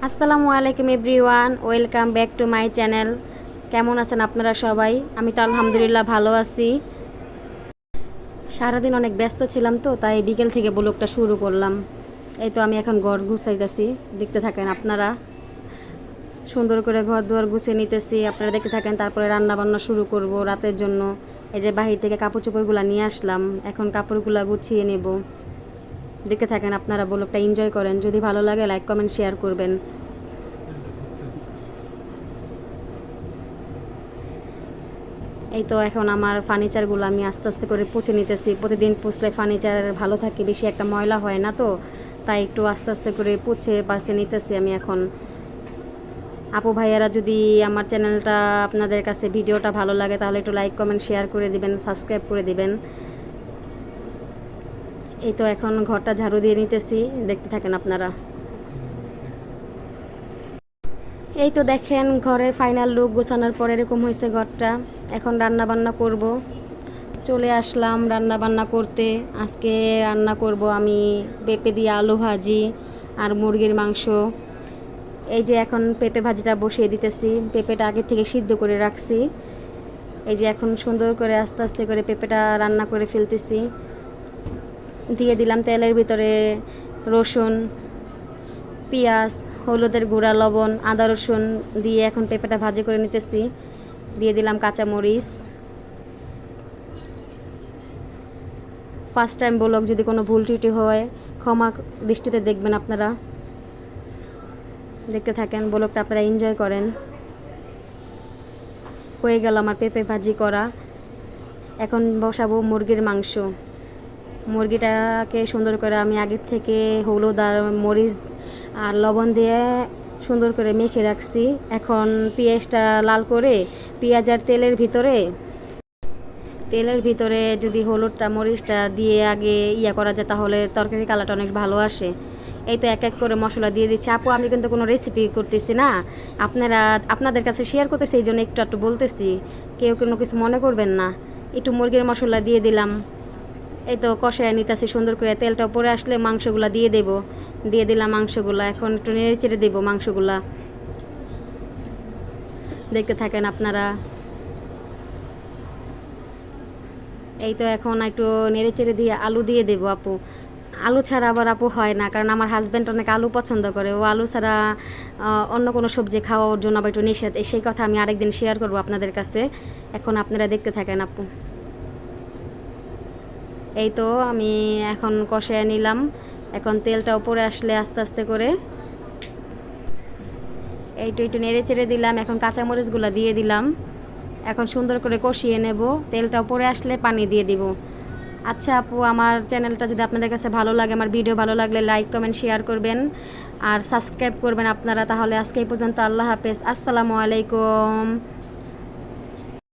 আসসালামু আলাইকুম everyone, welcome back to my channel. কেমন আছেন আপনারা সবাই? আমি তো আলহামদুলিল্লাহ ভালো আছি। সারাদিন অনেক ব্যস্ত ছিলাম, তো তাই বিকেল থেকে ব্লগটা শুরু করলাম। এই তো আমি এখন ঘর গুছাইতেছি, দেখতে থাকেন আপনারা। সুন্দর করে ঘর দুয়ার গুছিয়ে নিতেছি, আপনারা দেখতে থাকেন। তারপরে রান্না বান্না শুরু করব রাতের জন্য। এই যে বাহির থেকে কাপড় চোপড়গুলো নিয়ে আসলাম, এখন কাপড়গুলো গুছিয়ে নেব। দেখতে থাকেন আপনারা, ব্লগটা এনজয় করেন। যদি ভালো লাগে লাইক কমেন্ট শেয়ার করবেন। এই তো এখন আমার ফার্নিচারগুলো আমি আস্তে আস্তে করে পুছে নিতেছি। প্রতিদিন পুছলে ফার্নিচার ভালো থাকে, বেশি একটা ময়লা হয় না, তো তাই একটু আস্তে আস্তে করে পুছে পাশে নিতেছি আমি এখন। আপু ভাইয়ারা, যদি আমার চ্যানেলটা আপনাদের কাছে ভিডিওটা ভালো লাগে তাহলে একটু লাইক কমেন্ট শেয়ার করে দিবেন, সাবস্ক্রাইব করে দিবেন। এই তো এখন ঘরটা ঝাড়ু দিয়ে নিতেছি, দেখতে থাকেন আপনারা। এই তো দেখেন ঘরের ফাইনাল লুক গোছানোর পর এরকম হয়েছে ঘরটা। এখন রান্না বান্না করব। চলে আসলাম রান্না বান্না করতে। আজকে রান্না করব আমি পেঁপে দিয়ে আলু ভাজি আর মুরগির মাংস। এই যে এখন পেঁপে ভাজিটা বসিয়ে দিতেছি। পেঁপেটা আগে থেকে সিদ্ধ করে রাখছি। এই যে এখন সুন্দর করে আস্তে আস্তে করে পেঁপেটা রান্না করে ফেলতেছি। দিয়ে দিলাম তেলের ভিতরে রসুন, পেঁয়াজ, হলুদের গুঁড়া, লবণ, আদা রসুন দিয়ে এখন পেঁপেটা ভাজি করে নিতেছি। দিয়ে দিলাম কাঁচামরিচ। ফার্স্ট টাইম ব্লগ, যদি কোনো ভুল ত্রুটি হয় ক্ষমা দৃষ্টিতে দেখবেন আপনারা। দেখতে থাকেন ব্লগটা, আপনারা এনজয় করেন। হয়ে গেল আমার পেঁপে ভাজি করা। এখন বসাবো মুরগির মাংস। মুরগিটাকে সুন্দর করে আমি আগের থেকে হলুদ আর মরিচ আর লবণ দিয়ে সুন্দর করে মেখে রাখছি। এখন পেঁয়াজটা লাল করে পেঁয়াজ আর তেলের ভিতরে যদি হলুদটা মরিচটা দিয়ে আগে করা যায় তাহলে তরকারি কালারটা অনেক ভালো আসে। এই তো এক এক করে মশলা দিয়ে দিচ্ছি। আপু, আমি কিন্তু কোনো রেসিপি করতেছি না, আপনাদের কাছে শেয়ার করতেছি, এই জন্য একটু একটু বলতেছি, কেউ কোনো কিছু মনে করবেন না। একটু মুরগির মশলা দিয়ে দিলাম। এই তো কষায় নিতেছি সুন্দর করে। তেলটা উপরে আসলে মাংসগুলা দিয়ে দিলাম মাংসগুলা। এখন একটু নেড়ে চেড়ে দেবো মাংসগুলা, দেখতে থাকেন আপনারা। এই তো এখন একটু নেড়ে চেড়ে দিয়ে আলু দিয়ে দেবো আপু। আলু ছাড়া আবার আপু হয় না, কারণ আমার হাজব্যান্ড অনেক আলু পছন্দ করে। ও আলু ছাড়া অন্য কোনো সবজি খাওয়ার জন্য আবার একটু নিষেধ। সেই কথা আমি আরেকদিন শেয়ার করবো আপনাদের কাছে। এখন আপনারা দেখতে থাকেন আপু। এই তো আমি এখন কষায় নিলাম। এখন তেলটা উপরে আসলে আস্তে আস্তে করে একটু নেড়ে চেড়ে দিলাম। এখন কাঁচামরিচগুলো দিয়ে দিলাম। এখন সুন্দর করে কষিয়ে নেব। তেলটা উপরে আসলে পানি দিয়ে দিব। আচ্ছা আপু, আমার চ্যানেলটা যদি আপনাদের কাছে ভালো লাগে, আমার ভিডিও ভালো লাগলে লাইক কমেন্ট শেয়ার করবেন আর সাবস্ক্রাইব করবেন আপনারা। তাহলে আজকে এই পর্যন্ত। আল্লাহ হাফেজ, আসসালামু আলাইকুম।